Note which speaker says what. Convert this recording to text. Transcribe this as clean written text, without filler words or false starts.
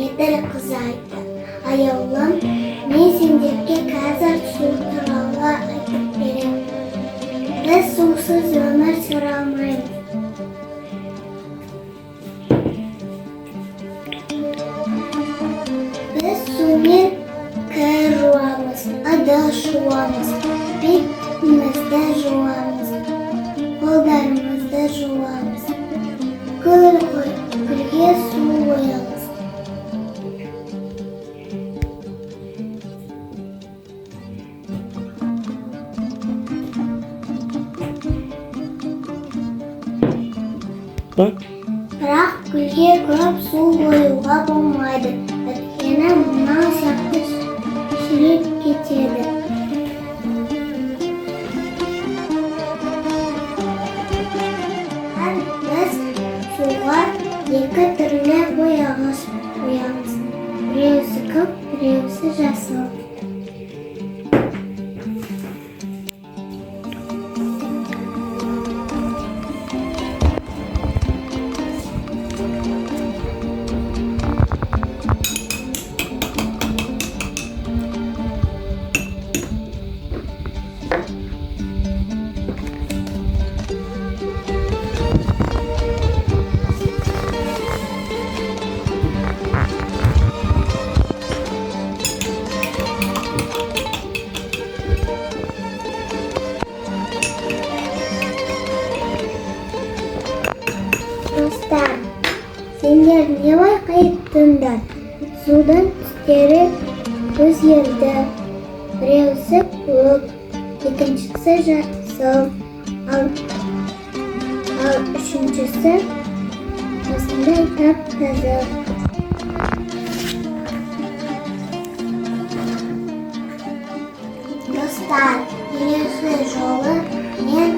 Speaker 1: Еділ қызайды. Аяулым, мен сендерге қазір су туралы айтып беремін. Біз сусыз өмір сүре алмаймыз. Біз сумен кір жуамыз, ыдыс жуамыз, бетімізді жуамыз, қолдарымызды жуамыз. Гүлге су құямыз. Бірақ гүлге көп су құюға болмайды, өйткені мынау сияқты шіреп кетеді. Біз суға екі түрлі бояғыш құямыз. Біреусі көк, біреусі жасыл. Достар, сендер не байқайсыңдар? Судың түстері өзгерді. Біреусі көк, екіншісі жасыл, ал үшіншісі осындай тап-таза. Достар, келесі жолы мен